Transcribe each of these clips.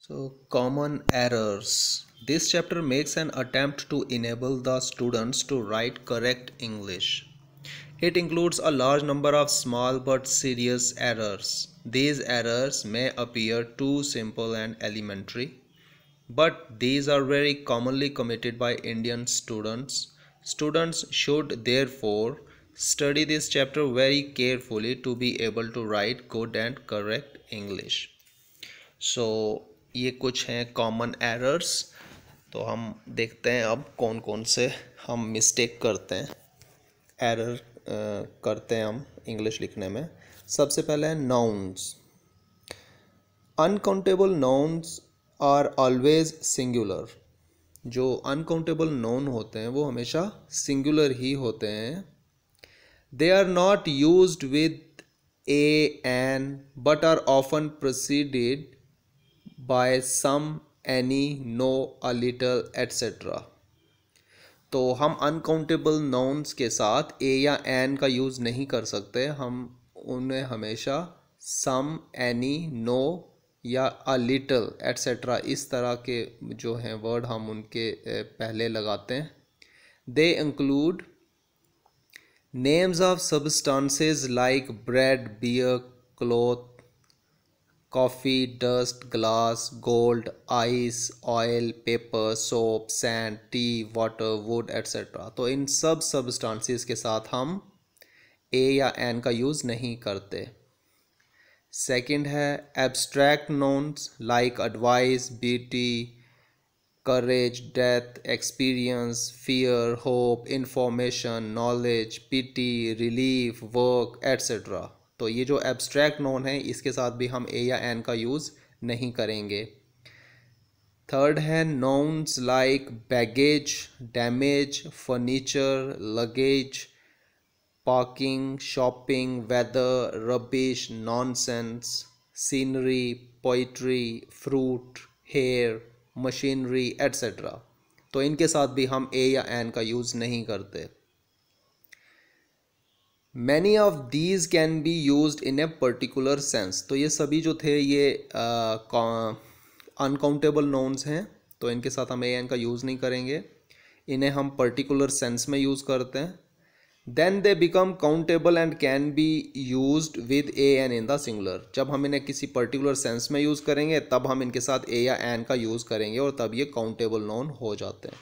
So, common errors. This chapter makes an attempt to enable the students to write correct English. It includes a large number of small but serious errors. These errors may appear too simple and elementary, but these are very commonly committed by Indian students. Students should therefore study this chapter very carefully to be able to write good and correct English. सो ये कुछ हैं common errors. तो हम देखते हैं अब कौन कौन से हम मिस्टेक करते हैं, एरर करते हैं हम इंग्लिश लिखने में। सबसे पहले है nouns. Uncountable nouns are always singular. जो अनकाउंटेबल नाउन होते हैं वो हमेशा सिंगुलर ही होते हैं। They are not used with a an but are often proceeded by some, any, no, a little etcetera. तो हम अनकाउंटेबल नाउन्स के साथ ए या एन का यूज़ नहीं कर सकते। हम उन्हें हमेशा सम, एनी, नो या अ लिटल एट्सेट्रा इस तरह के जो हैं वर्ड हम उनके पहले लगाते हैं। They include names of substances like bread, beer, cloth, coffee, dust, glass, gold, ice, oil, paper, soap, sand, tea, water, wood etcetera. तो इन सब सब्सटेंसेस के साथ हम ए या एन का यूज़ नहीं करते। सेकंड है abstract nouns like advice, beauty, courage, death, experience, fear, hope, information, knowledge, pity, relief, work etcetera. तो ये जो एब्स्ट्रैक्ट नोन है इसके साथ भी हम ए या एन का यूज़ नहीं करेंगे। थर्ड है nouns like baggage, damage, furniture, luggage, parking, shopping, weather, rubbish, nonsense, scenery, poetry, fruit, hair, machinery etcetera. तो इनके साथ भी हम ए या एन का यूज़ नहीं करते। Many of these can be use in a particular sense. तो ये सभी जो थे ये अनकाउंटेबल नोन्स हैं, तो इनके साथ हम ए एन का यूज़ नहीं करेंगे। इन्हें हम पर्टिकुलर सेंस में यूज़ करते हैं। Then they become countable and can be use with a an in the singular. जब हम इन्हें किसी पर्टिकुलर सेंस में यूज़ करेंगे तब हम इनके साथ ए या एन का यूज़ करेंगे और तब ये काउंटेबल नोन हो जाते हैं।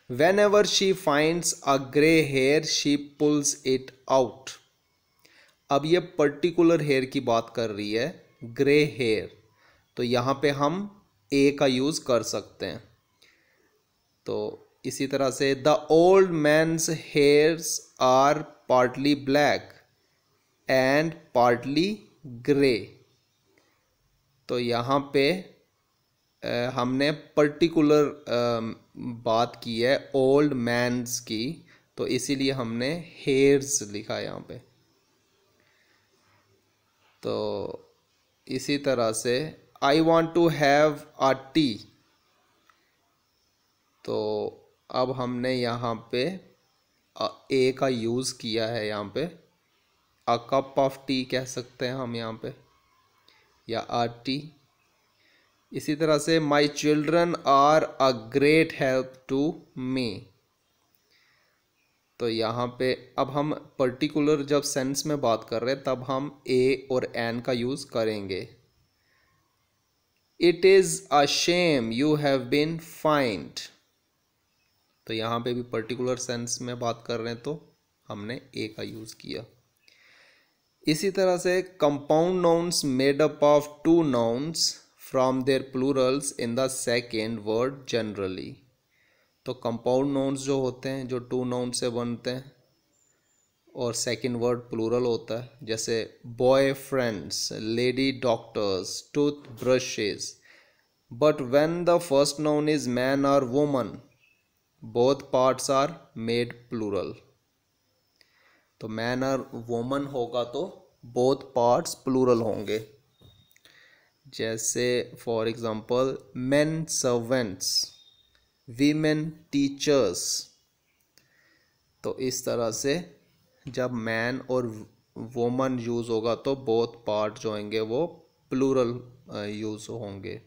Whenever she finds a gray hair, she pulls it out. अब ये पर्टिकुलर हेयर की बात कर रही है, ग्रे हेयर, तो यहाँ पे हम ए का यूज़ कर सकते हैं। तो इसी तरह से the old man's hairs are partly black and partly grey. तो यहाँ पे हमने पर्टिकुलर बात की है ओल्ड मैन्स की, तो इसीलिए हमने हेयर्स लिखा है यहाँ पे। तो इसी तरह से I want to have a tea, तो अब हमने यहाँ पे ए का यूज़ किया है। यहाँ पे अ कप ऑफ टी कह सकते हैं हम यहाँ पे, या अ टी। इसी तरह से my children are a great help to me. तो यहाँ पे अब हम पर्टिकुलर जब सेंस में बात कर रहे हैं तब हम ए और एन का यूज़ करेंगे। It is a shame you have been find. तो यहाँ पे भी पर्टिकुलर सेंस में बात कर रहे हैं तो हमने ए का यूज़ किया। इसी तरह से compound nouns made up of two nouns from their plurals in the second word generally. तो कंपाउंड नाउन्स जो होते हैं जो टू नाउन से बनते हैं और सेकेंड वर्ड प्लूरल होता है, जैसे boy friends, lady doctors, tooth brushes. But when the first noun is man और woman, both parts are made plural. तो मैन और वुमन होगा तो बोथ पार्ट्स प्लूरल होंगे। जैसे for example men servants, women teachers. तो इस तरह से जब मैन और वुमन यूज़ होगा तो बोथ पार्ट जो होंगे वो प्लूरल यूज़ होंगे।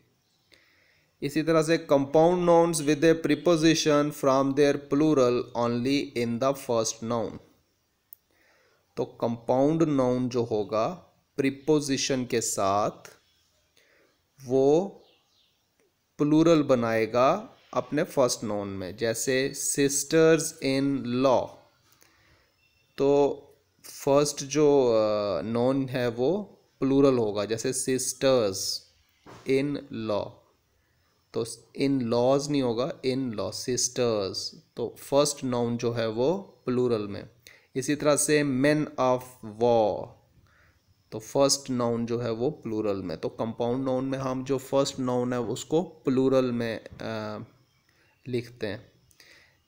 इसी तरह से compound nouns with a preposition from their plural only in the first noun. तो कंपाउंड नाउन जो होगा प्रीपोजिशन के साथ वो प्लूरल बनाएगा अपने फर्स्ट नाउन में। जैसे सिस्टर्स इन लॉ, तो फर्स्ट जो नाउन है वो प्लूरल होगा, जैसे सिस्टर्स इन लॉ, तो इन लॉज नहीं होगा, इन लॉ, सिस्टर्स, तो फर्स्ट नाउन जो है वो प्लूरल में। इसी तरह से मेन ऑफ वॉर, तो फर्स्ट नाउन जो है वो प्लूरल में। तो कंपाउंड नाउन में हम जो फर्स्ट नाउन है उसको प्लूरल में लिखते हैं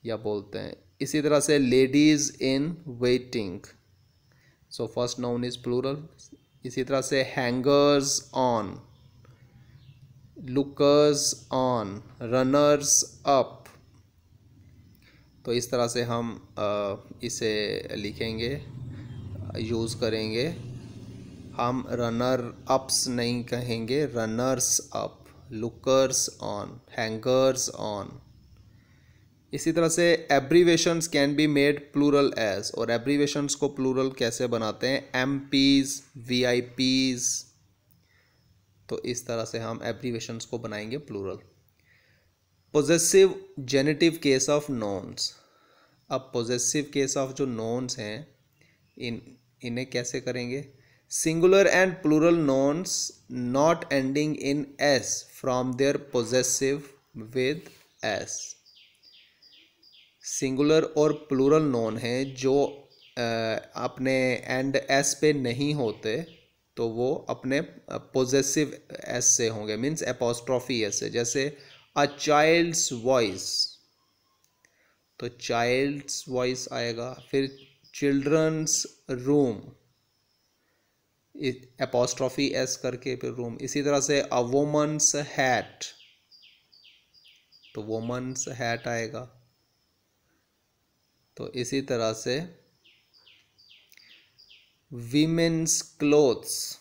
या बोलते हैं। इसी तरह से ladies in waiting, so first noun is plural. इसी तरह से hangers on, lookers on, runners up. तो इस तरह से हम इसे लिखेंगे, यूज़ करेंगे। हम रनर अप्स नहीं कहेंगे, runners up, lookers on, hangers on. इसी तरह से abbreviations can be made plural as, और एब्रीवेशंस को प्लूरल कैसे बनाते हैं, एमपीज, वीआईपीज। तो इस तरह से हम एब्रीवेशंस को बनाएंगे plural. Possessive genitive case of nouns. अब पोजेसिव केस ऑफ जो नोन्स हैं इन्हें कैसे करेंगे, singular and plural nouns not ending in s from their possessive with s. Singular और प्लूरल नोन हैं जो अपने एंड एस पे नहीं होते, तो वो अपने पोजेसिव एस से होंगे, मीन्स एपोस्ट्रॉफी एस से। जैसे अ चाइल्ड्स वॉइस, तो चाइल्ड्स वॉइस आएगा। फिर चिल्ड्रंस रूम, एपोस्ट्रॉफी एस करके फिर रूम। इसी तरह से अ वुमन्स हैट, तो वुमन्स हैट आएगा। तो इसी तरह से वीमेन्स क्लोथ्स,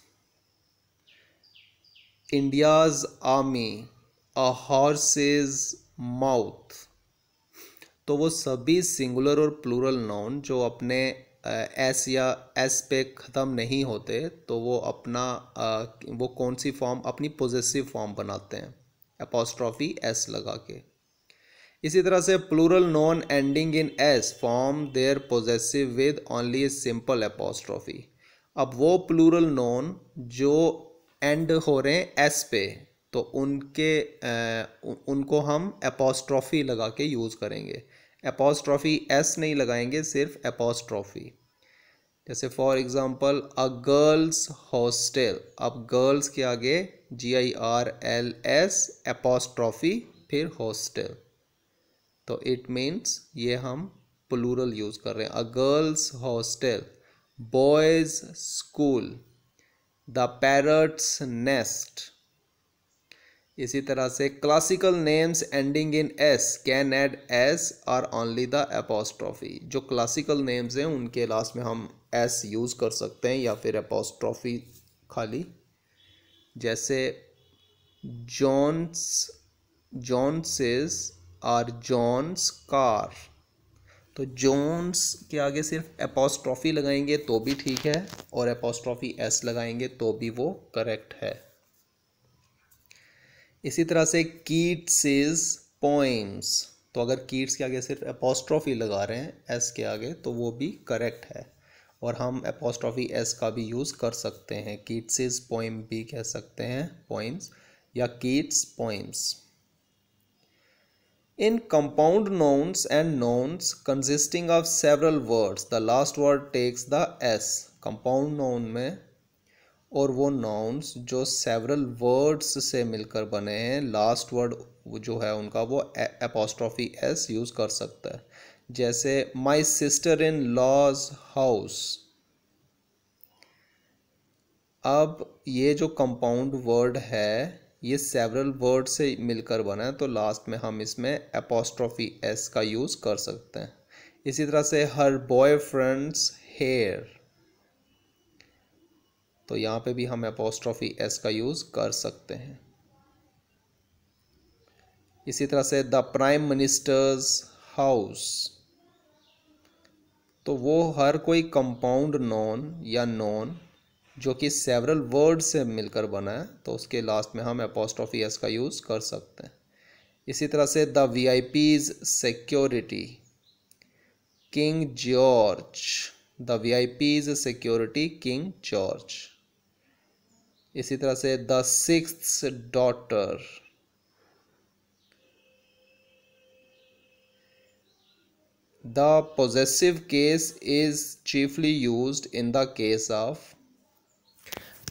इंडियाज आर्मी, अ हॉर्सेस माउथ। तो वो सभी सिंगुलर और प्लूरल नाउन जो अपने एस या एस पे ख़त्म नहीं होते, तो वो अपना वो कौन सी फॉर्म, अपनी पोजेसिव फॉर्म बनाते हैं एपोस्ट्रॉफी एस लगा के। इसी तरह से plural non ending in s form their possessive with only simple apostrophe. अब वो प्लूरल नॉन जो एंड हो रहे हैं एस पे, तो उनको हम एपोस्ट्रॉफी लगा के यूज़ करेंगे। एपोस्ट्रॉफी एस नहीं लगाएंगे, सिर्फ एपोस्ट्रॉफी। जैसे for example a girls hostel, अब गर्ल्स के आगे GIRLS एपोस्ट्रॉफी फिर हॉस्टल, तो इट मीन्स ये हम प्लूरल यूज़ कर रहे हैं। A girls hostel, boys school, the parrot's nest. इसी तरह से classical names ending in s can add s और ओनली द एपोस्ट्रॉफी। जो क्लासिकल नेम्स हैं उनके लास्ट में हम एस यूज़ कर सकते हैं या फिर एपोस्ट्रॉफी खाली। जैसे जॉन्स, जॉन्सेस और जॉन्स कार, तो जॉन्स के आगे सिर्फ एपोस्ट्रॉफी लगाएंगे तो भी ठीक है, और एपोस्ट्रॉफी एस लगाएंगे तो भी वो करेक्ट है। इसी तरह से कीट्स पोएम्स, तो अगर कीट्स के आगे सिर्फ एपोस्ट्रॉफी लगा रहे हैं एस के आगे तो वो भी करेक्ट है, और हम एपोस्ट्रॉफी एस का भी यूज़ कर सकते हैं। कीट्स पोएम भी कह सकते हैं, पोएम्स या Keats poems. In compound nouns and nouns consisting of several words the last word takes the s. Compound noun में और वो नाउन्स जो सेवरल वर्ड्स से मिलकर बने हैं, लास्ट वर्ड जो है उनका वो एपोस्ट्रॉफी एस यूज़ कर सकता है। जैसे my sister in law's house. अब ये जो कंपाउंड वर्ड है ये सेवरल वर्ड से मिलकर बना है, तो लास्ट में हम इसमें एपोस्ट्रॉफी एस का यूज़ कर सकते हैं। इसी तरह से हर बॉयफ्रेंड्स हेयर, तो यहाँ पे भी हम एपोस्ट्रॉफी एस का यूज़ कर सकते हैं। इसी तरह से द प्राइम मिनिस्टर्स हाउस, तो वो हर कोई कंपाउंड नॉन या नॉन जो कि सेवरल वर्ड से मिलकर बना है, तो उसके लास्ट में हम एपोस्ट्रोफी एस का यूज़ कर सकते हैं। इसी तरह से the VIPs security king George, the VIPs security king George. इसी तरह से the sixth daughter, the possessive case is chiefly used in the case of,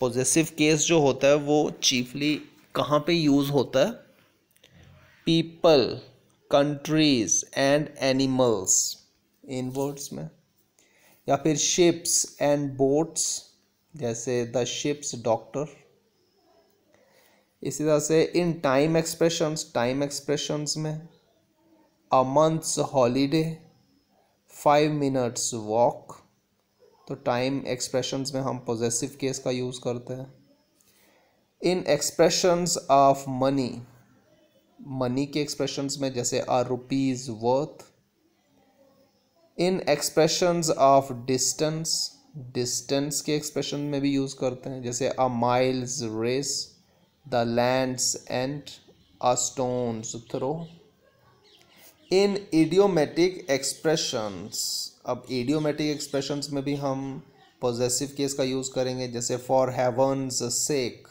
possessive case जो होता है वो चीफली कहाँ पे यूज़ होता है? पीपल, कंट्रीज एंड एनिमल्स, इन वर्ड्स में, या फिर शिप्स एंड बोट्स, जैसे द शिप्स डॉक्टर। इसी तरह से in time expressions, time expressions में a month's holiday, 5 minutes walk, तो टाइम एक्सप्रेशंस में हम पोजेसिव केस का यूज़ करते हैं। In expressions of money, money के एक्सप्रेशंस में जैसे a rupees worth. In expressions of distance, distance के एक्सप्रेशन में भी यूज़ करते हैं, जैसे a mile's race, the land's end, a stone's throw. In idiomatic expressions, अब इडियोमेटिक एक्सप्रेशंस में भी हम पोजेसिव केस का यूज़ करेंगे, जैसे for heaven's sake,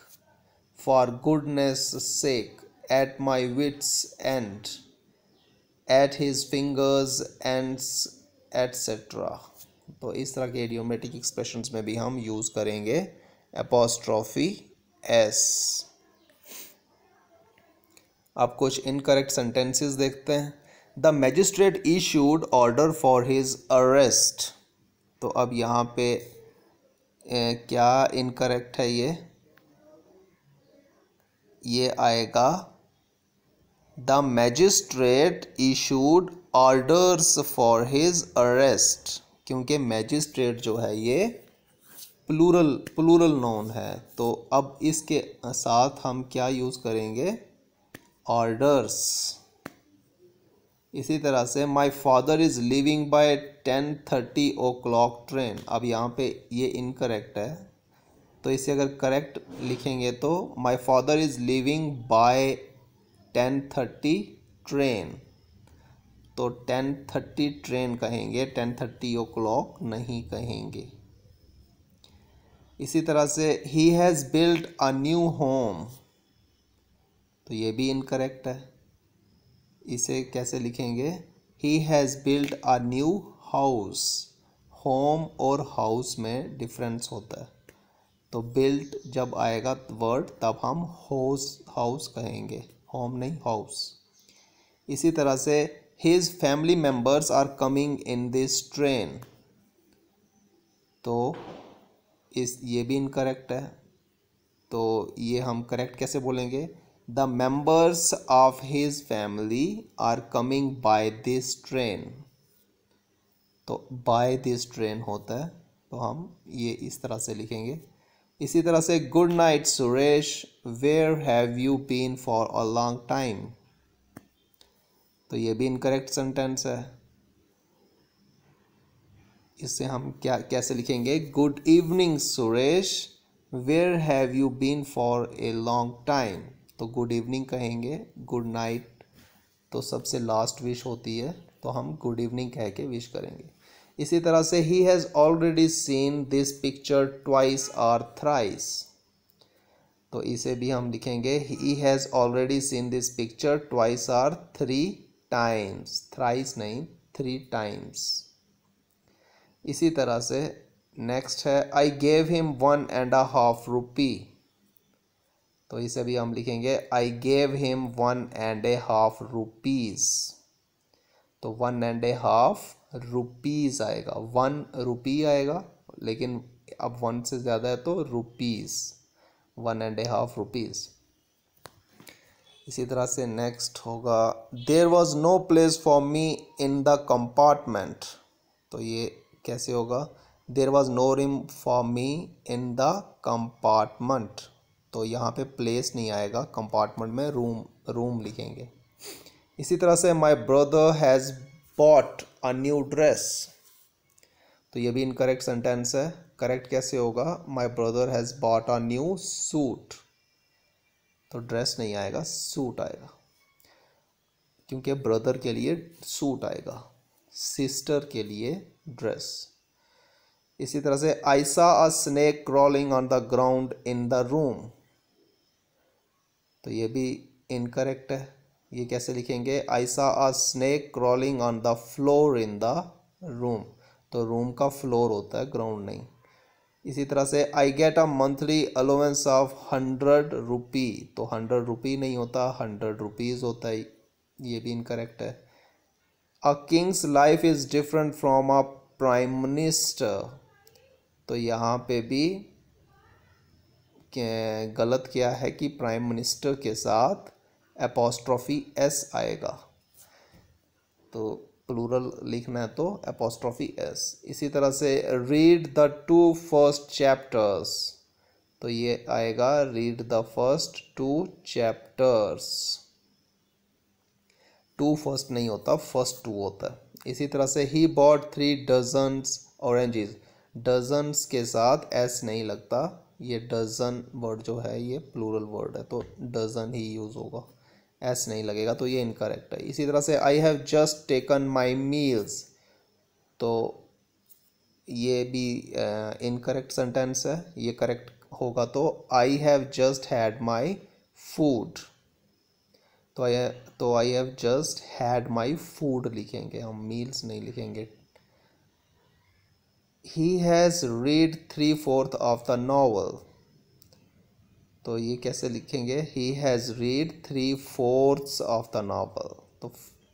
for goodness sake, at my wit's end, at his fingers ends, etcetera. तो इस तरह के इडियोमेटिक एक्सप्रेशंस में भी हम यूज़ करेंगे एपोस्ट्रोफी एस। अब कुछ इनकरेक्ट सेंटेंसेस देखते हैं। The magistrate issued order for his arrest, तो अब यहाँ पे क्या इनकरेक्ट है? ये आएगा the magistrate issued orders for his arrest, क्योंकि मैजिस्ट्रेट जो है ये प्लूरल नोन है, तो अब इसके साथ हम क्या यूज़ करेंगे? ऑर्डर्स। इसी तरह से my father is living by 10:30 o'clock train, अब यहाँ पे ये इनकरेक्ट है, तो इसे अगर करेक्ट लिखेंगे तो my father is living by 10:30 train, तो 10:30 ट्रेन कहेंगे, 10:30 o'clock नहीं कहेंगे। इसी तरह से he has built a new home, तो ये भी इनकरेक्ट है, इसे कैसे लिखेंगे? He has built a new house, home और हाउस में डिफरेंस होता है, तो बिल्ट जब आएगा वर्ड तब हम हाउस कहेंगे, होम नहीं हाउस। इसी तरह से his family members are coming in this train, तो ये भी इनकरेक्ट है, तो ये हम करेक्ट कैसे बोलेंगे? The members of his family are coming by this train, तो बाय दिस ट्रेन होता है, तो हम ये इस तरह से लिखेंगे। इसी तरह से good night Suresh, where have you been for a long time, तो ये भी इनकरेक्ट सेंटेंस है, इससे हम क्या कैसे लिखेंगे? Good evening Suresh, where have you been for a long time, तो गुड इवनिंग कहेंगे, गुड नाइट तो सबसे लास्ट विश होती है, तो हम गुड इवनिंग कह के विश करेंगे। इसी तरह से he has already seen this picture twice और थ्राइस, तो इसे भी हम लिखेंगे he has already seen this picture twice और 3 टाइम्स, थ्राइस नहीं 3 टाइम्स। इसी तरह से नेक्स्ट है आई गेव हिम 1.5 रुपी, तो इसे भी हम लिखेंगे आई गेव हिम 1.5 रुपीज़, तो 1.5 रुपीज़ आएगा, 1 रुपी आएगा, लेकिन अब 1 से ज़्यादा है तो रुपीज़, 1.5 रुपीज़। इसी तरह से नेक्स्ट होगा there was no place for me in the compartment, तो ये कैसे होगा? There was no room for me in the compartment, तो यहाँ पे प्लेस नहीं आएगा, कंपार्टमेंट में रूम लिखेंगे। इसी तरह से my brother has bought a new dress, तो ये भी इनकरेक्ट सेंटेंस है। करेक्ट कैसे होगा? My brother has bought a new suit, तो ड्रेस नहीं आएगा, सूट आएगा, क्योंकि ब्रदर के लिए सूट आएगा, सिस्टर के लिए ड्रेस। इसी तरह से I saw a snake crawling on the ground in the room, तो ये भी इनकरेक्ट है। ये कैसे लिखेंगे? I saw a snake crawling on the floor in the room, तो रूम का फ्लोर होता है, ग्राउंड नहीं। इसी तरह से I get a monthly allowance of 100 रुपी, तो 100 रुपी नहीं होता, 100 रुपीज़ होता है, ये भी इनकरेक्ट है। A king's life is different from a prime minister, तो यहाँ पे भी गलत क्या है कि प्राइम मिनिस्टर के साथ एपोस्ट्रॉफी एस आएगा, तो प्लूरल लिखना है तो एपोस्ट्रॉफी एस। इसी तरह से रीड द 2 फर्स्ट चैप्टर्स, तो ये आएगा read the first 2 chapters, 2 first नहीं होता, फर्स्ट 2 होता है। इसी तरह से he bought 3 dozens oranges, dozens के साथ एस नहीं लगता, ये डजन वर्ड जो है ये प्लूरल वर्ड है, तो डजन ही यूज़ होगा, एस नहीं लगेगा, तो ये इनकरेक्ट है। इसी तरह से आई have just taken my meals, तो ये भी इनकरेक्ट सेंटेंस है, ये करेक्ट होगा तो I have just had my food, तो I have just had my food लिखेंगे हम, मील्स नहीं लिखेंगे। He has read 3/4 of the novel, तो ये कैसे लिखेंगे? He has read 3/4 of the novel, तो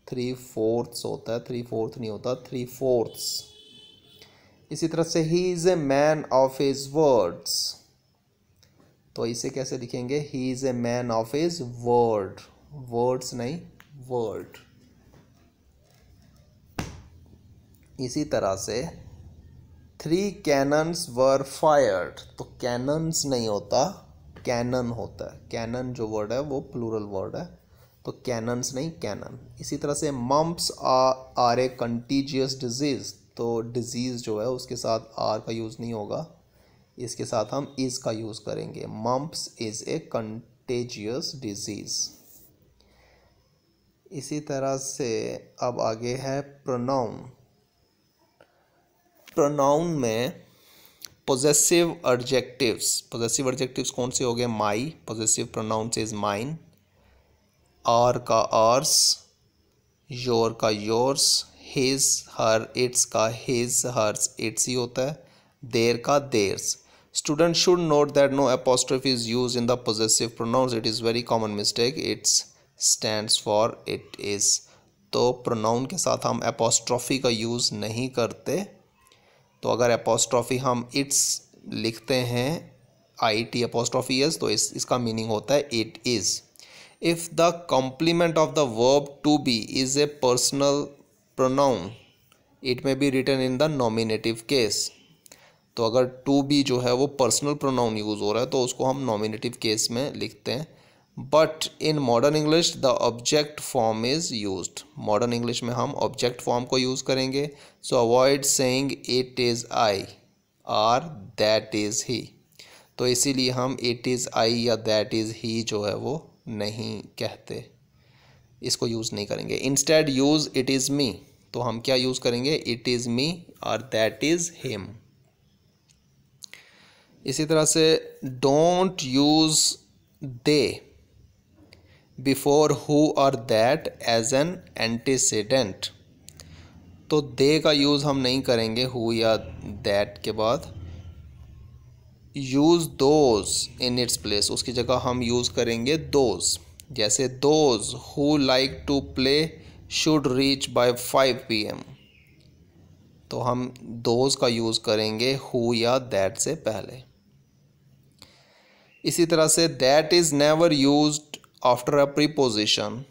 3/4 होता है, 3/4 नहीं होता, 3/4। इसी तरह से he is a man of his words, तो इसे कैसे लिखेंगे? He is a man of his word, words नहीं वर्ड। इसी तरह से 3 cannons वर फायर्ड, तो cannons नहीं होता, कैनन होता है, कैनन जो वर्ड है वो प्लूरल वर्ड है, तो कैनन्स नहीं कैनन। इसी तरह से mumps are a contagious disease, तो डिजीज़ जो है उसके साथ आर का यूज़ नहीं होगा, इसके साथ हम इज़ का यूज़ करेंगे, mumps is a contagious disease. इसी तरह से अब आगे है प्रोनाउन। प्रोनाउन में पोजेसिव एडजेक्टिव्स कौन से हो गए? My, possessive pronoun is mine, our का आर्स, योर का योर्स, हिज हर इट्स का हिज हर्स इट्स ही होता है, देर का theirs. Student should note that no apostrophe is use in the possessive pronouns, it is very common mistake, it's stands for it is, तो pronoun के साथ हम apostrophe का यूज़ नहीं करते, तो अगर एपोस्ट्रॉफी हम इट्स लिखते हैं IT एपोस्ट्रॉफी एस, तो इसका मीनिंग होता है it is. If the complement of the verb to be is a personal pronoun, it में be written in the nominative case, तो अगर टू बी जो है वो पर्सनल प्रोनाउन यूज़ हो रहा है तो उसको हम नॉमिनेटिव केस में लिखते हैं। But in modern English the object form is used, modern English में हम ऑब्जेक्ट फॉर्म को यूज़ करेंगे, सो avoid saying it is I और दैट इज़ ही, तो इसीलिए हम इट इज़ आई या दैट इज़ ही जो है वो नहीं कहते, इसको यूज़ नहीं करेंगे। Instead use it is me, तो हम क्या यूज़ करेंगे? इट इज़ मी और दैट इज़ हिम। इसी तरह से don't use they before who और दैट एज एन एंटीसीडेंट, तो दे का यूज़ हम नहीं करेंगे हु या दैट के बाद। Use those in its place, उसकी जगह हम यूज़ करेंगे दोज, जैसे those who like to play should reach by 5 PM, तो हम दोज का यूज़ करेंगे हु या दैट से पहले। इसी तरह से that is never used after a preposition,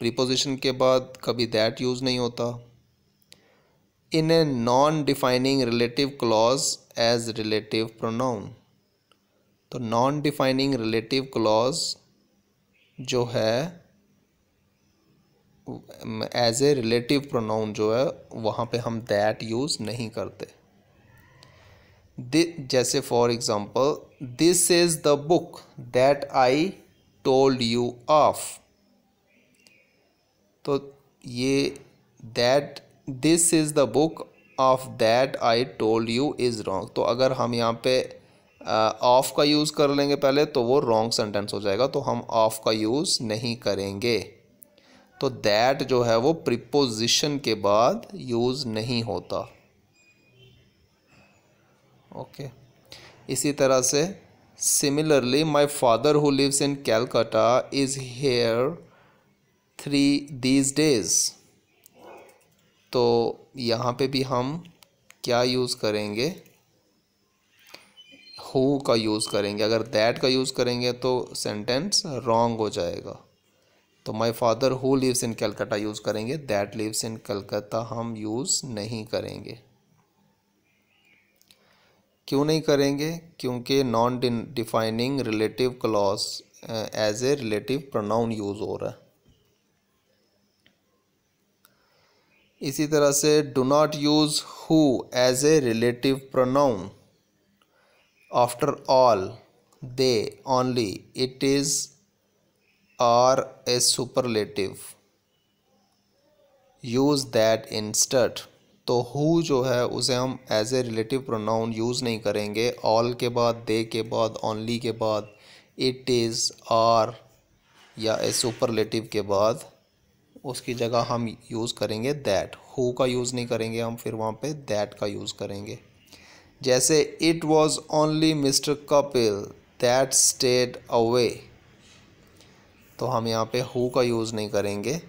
preposition के बाद कभी दैट यूज़ नहीं होता। In a non defining relative clause as relative pronoun, तो नॉन डिफाइनिंग रिलेटिव क्लॉज जो है एज ए रिलेटिव प्रोनाउन जो है वहाँ पे हम दैट यूज़ नहीं करते। जैसे for example, this is the book that I told you of. तो ये that, this is the book of that I told you is wrong. तो अगर हम यहाँ पे ऑफ का यूज़ कर लेंगे पहले तो वो रॉन्ग सेंटेंस हो जाएगा, तो हम ऑफ का यूज़ नहीं करेंगे। तो दैट जो है वो प्रीपोजिशन के बाद यूज़ नहीं होता। ओके। इसी तरह से similarly, my father who lives in Calcutta is here 3 days। तो यहाँ पे भी हम क्या यूज़ करेंगे, हु का यूज़ करेंगे। अगर दैट का यूज़ करेंगे तो सेंटेंस रॉन्ग हो जाएगा। तो my father who lives in Calcutta use करेंगे, दैट लिव्स इन कलकत्ता हम यूज़ नहीं करेंगे। क्यों नहीं करेंगे? क्योंकि non defining relative clause as a relative pronoun use हो रहा है। इसी तरह से do not use who as a relative pronoun after all, they, only, it is are a superlative, use that instead. तो हु जो है उसे हम as a relative pronoun use नहीं करेंगे। ऑल के बाद, दे के बाद, ओनली के बाद, इट इज़, आर या ए सुपरलेटिव के बाद उसकी जगह हम यूज़ करेंगे दैट। हु का यूज़ नहीं करेंगे हम, फिर वहाँ पे दैट का यूज़ करेंगे। जैसे it was only mister Kapil that stayed away. तो हम यहाँ पे हु का यूज़ नहीं करेंगे,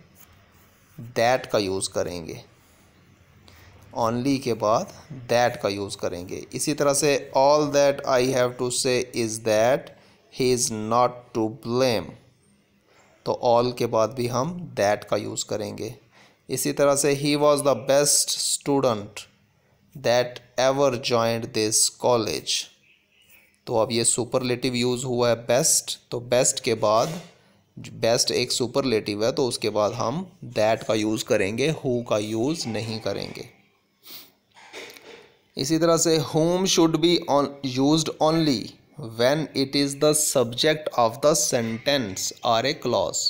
दैट का यूज़ करेंगे। ओनली के बाद दैट का यूज़ करेंगे। इसी तरह से all that I have to say is that he is not to blame. तो ऑल के बाद भी हम दैट का यूज़ करेंगे। इसी तरह से he was the best student that ever joined this college. तो अब ये सुपरलेटिव यूज़ हुआ है बेस्ट, तो बेस्ट के बाद, बेस्ट एक सुपरलेटिव है तो उसके बाद हम दैट का यूज़ करेंगे, हु का यूज़ नहीं करेंगे। इसी तरह से whom should be used only when it is the subject of the sentence or a clause।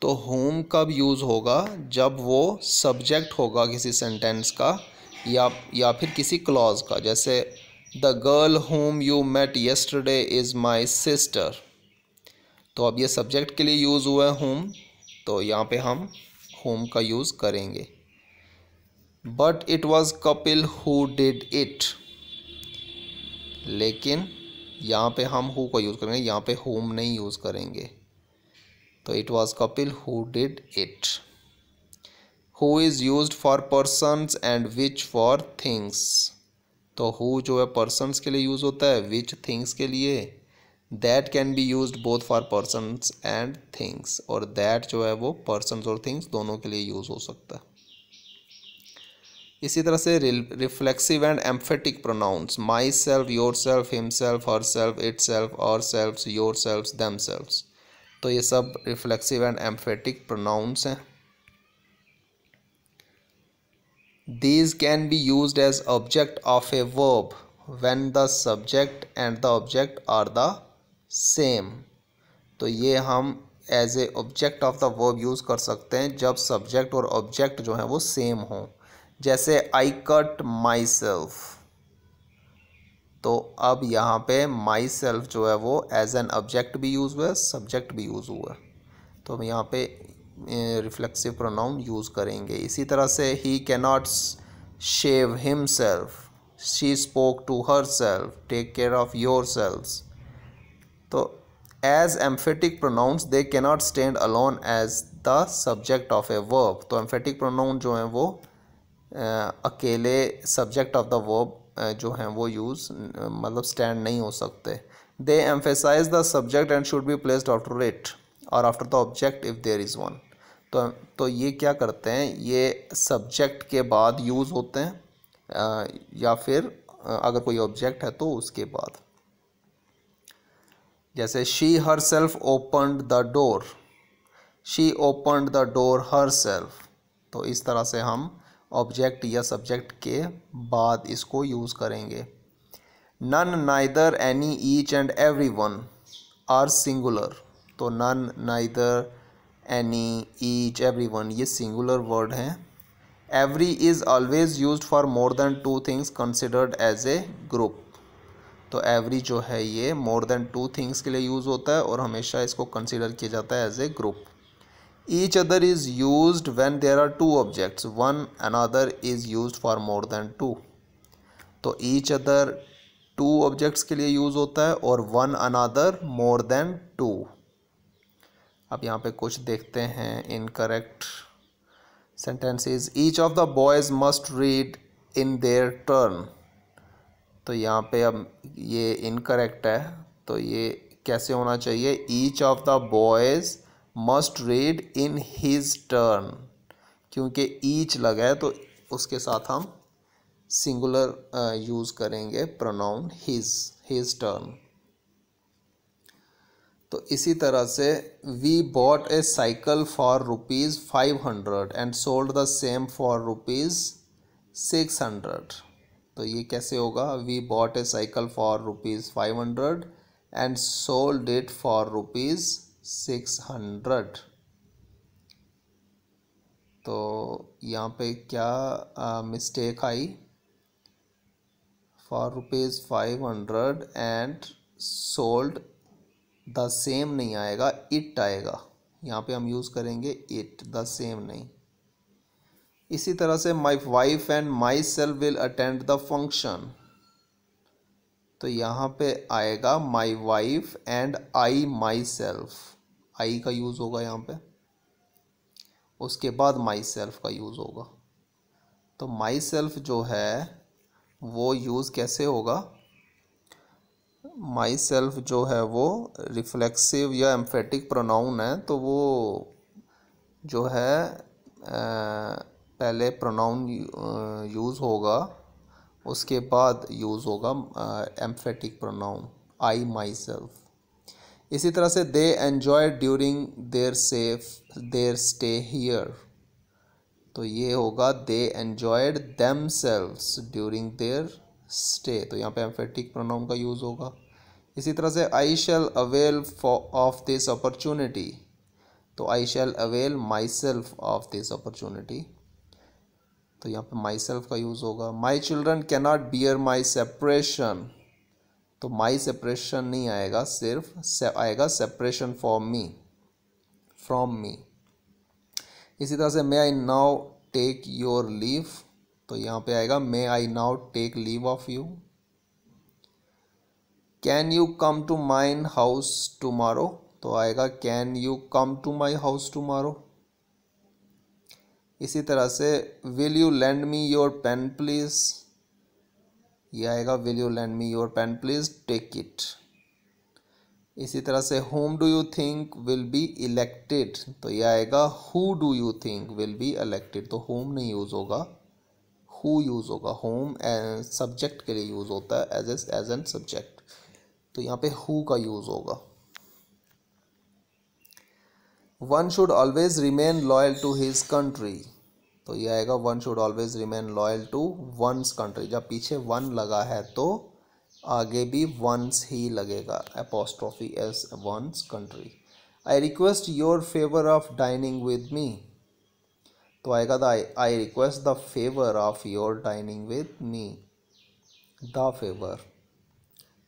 तो whom कब यूज़ होगा? जब वो सब्जेक्ट होगा किसी सेंटेंस का या फिर किसी क्लॉज का। जैसे the girl whom you met yesterday is my sister। तो अब ये सब्जेक्ट के लिए यूज़ हुआ है whom, तो यहाँ पे हम whom का यूज़ करेंगे। But it was Kapil who did it. लेकिन यहाँ पे हम हु का यूज़ करेंगे, यहाँ पे whom नहीं यूज़ करेंगे। तो it was Kapil who did it. Who is used for persons and which for things. तो हु जो है पर्सन्स के लिए यूज़ होता है, विच थिंग्स के लिए। That can be used both for persons and things, और दैट जो है वो पर्सन्स और थिंग्स दोनों के लिए यूज़ हो सकता है। इसी तरह से reflexive and emphatic pronouns, myself, yourself, himself, herself, itself, ourself, yourself, themselves. तो ये सब रिफ्लेक्सिव एंड एम्फेटिक प्रोनाउंस हैं। These can be used as object of a verb when the subject and the object are the same. तो ये हम as a object of the verb use कर सकते हैं जब सब्जेक्ट और ऑब्जेक्ट जो है वो सेम हों। जैसे आई कट माई सेल्फ। तो अब यहाँ पे माई सेल्फ जो है वो एज एन ऑब्जेक्ट भी यूज़ हुआ है, सब्जेक्ट भी यूज़ हुआ है, तो हम यहाँ पे रिफ्लेक्सिव प्रोनाउन यूज़ करेंगे। इसी तरह से he can not shave himself, she spoke to herself, take care of yourselves. तो as emphatic pronouns they cannot stand alone as the subject of a verb. तो emphatic pronoun जो हैं वो अकेले subject of the verb जो हैं वो use मतलब स्टैंड नहीं हो सकते। They emphasise the subject and should be placed after it और after the object if there is one. तो ये क्या करते हैं, ये सब्जेक्ट के बाद यूज़ होते हैं या फिर अगर कोई ऑब्जेक्ट है तो उसके बाद। जैसे she her self opened the door, she opened the door her self. तो इस तरह से हम ऑब्जेक्ट या सब्जेक्ट के बाद इसको यूज़ करेंगे। None, neither, any, each and every one are singular. तो none, neither, any, each, every one ये सिंगुलर वर्ड हैं। Every is always used for more than two things considered as a group. तो every जो है ये मोर than two things के लिए use होता है और हमेशा इसको कंसिडर किया जाता है as a group. Each other is used when there are two objects, one another is used for more than two. तो ईच अदर टू ऑब्जेक्ट्स के लिए यूज़ होता है और one another more than two. अब यहाँ पे कुछ देखते हैं incorrect sentences. Each of the boys must read in their turn. तो यहाँ पे अब ये इनकरेक्ट है, तो ये कैसे होना चाहिए? Each of the boys must read in his turn, क्योंकि ईच लगा है तो उसके साथ हम सिंगुलर यूज़ करेंगे प्रोनाउन हिज टर्न। तो इसी तरह से we bought a cycle for ₹500 and sold the same for ₹600। तो ये कैसे होगा? We bought a cycle for ₹500 and sold it for ₹600। तो यहाँ पे क्या मिस्टेक आई? For ₹500 and sold the same नहीं आएगा, इट आएगा। यहाँ पे हम यूज़ करेंगे इट, द सेम नहीं। इसी तरह से my wife and myself will attend the function. तो यहाँ पे आएगा my wife and I myself, I का यूज़ होगा यहाँ पे, उसके बाद माई सेल्फ का यूज़ होगा। तो माई सेल्फ जो है वो यूज़ कैसे होगा? माई सेल्फ जो है वो रिफ्लेक्सिव या एम्फेटिक प्रोनाउन है, तो वो जो है पहले प्रोनाउन यूज़ होगा, उसके बाद यूज़ होगा emphatic pronoun I myself. इसी तरह से they enjoy during their stay here. तो ये होगा they enjoyed themselves during their stay. तो यहाँ पे एम्फेटिक प्रोनाउन का यूज़ होगा। इसी तरह से I shall avail of this opportunity. तो I shall avail myself of this opportunity. तो यहाँ पे माई सेल्फ का यूज़ होगा। My children cannot bear my separation. तो माई सेपरेशन नहीं आएगा, सिर्फ आएगा सेपरेशन फ्रॉम मी। इसी तरह से may I now take your leave. तो यहाँ पे आएगा may I now take leave of you. Can you come to mine house tomorrow. तो आएगा can you come to my house tomorrow. इसी तरह से will you lend me your pen please. ये आएगा will you lend me your pen please, take it. इसी तरह से whom do you think will be elected. तो ये आएगा who do you think will be elected. तो होम नहीं यूज़ होगा, हु यूज़ होगा। होम सब्जेक्ट के लिए यूज़ होता है एज एन सब्जेक्ट, तो यहाँ पे हु का यूज़ होगा। One should always remain loyal to his country. तो ये आएगा one should always remain loyal to one's country. जब पीछे वन लगा है तो आगे भी वंस ही लगेगा, apostrophe S one's country. I request your favour of dining with me. तो आएगा I request the favour of your dining with me. The favour,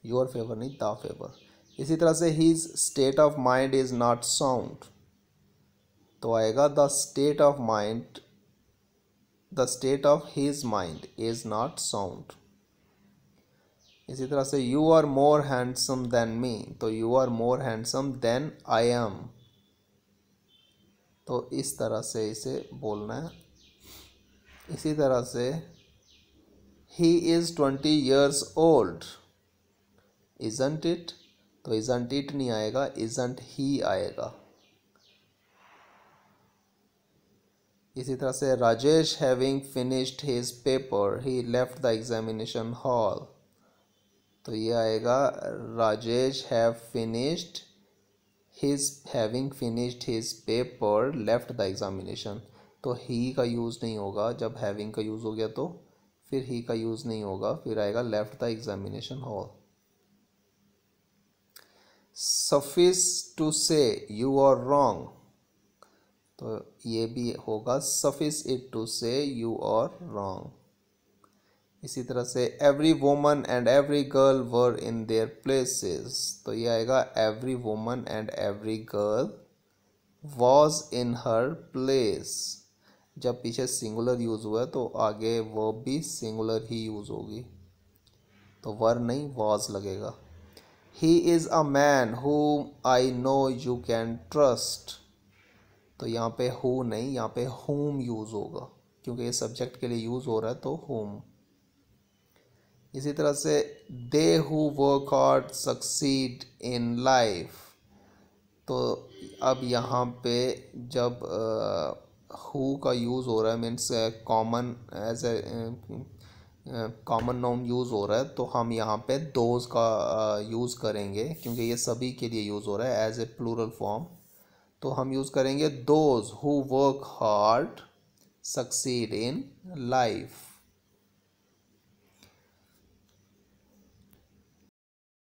your favour नहीं, द फेवर। इसी तरह से his state of mind is not sound. तो आएगा the state of mind, the state of his mind is not sound. इसी तरह से you are more handsome than me. तो you are more handsome than I am. तो इस तरह से इसे बोलना है। इसी तरह से he is 20 years old, isn't it। तो isn't it नहीं आएगा, isn't he आएगा। इसी तरह से Rajesh having finished his paper he left the examination hall. तो ये आएगा Rajesh have finished his having finished his paper left the examination, तो he का यूज़ नहीं होगा, जब having का यूज़ हो गया तो फिर he का यूज़ नहीं होगा, फिर आएगा left the examination hall. Suffice to say you are wrong, तो ये भी होगा suffice it to say you are wrong. इसी तरह से every woman and every girl were in their places, तो ये आएगा every woman and every girl was in her place. जब पीछे सिंगुलर यूज़ हुआ है तो आगे वर्ब भी सिंगुलर ही यूज़ होगी, तो वर नहीं वॉज लगेगा. He is a man whom I know you can trust, तो यहाँ पे हु नहीं, यहाँ पे whom यूज़ होगा, क्योंकि ये सब्जेक्ट के लिए यूज़ हो रहा है तो whom. इसी तरह से they who work hard succeed in life, तो अब यहाँ पे जब हु का यूज़ हो रहा है means common as a common noun use हो रहा है, तो हम यहाँ पे दोज का यूज़ करेंगे, क्योंकि ये सभी के लिए यूज़ हो रहा है एज ए प्लूरल फॉर्म. तो हम यूज़ करेंगे those who work hard succeed in life.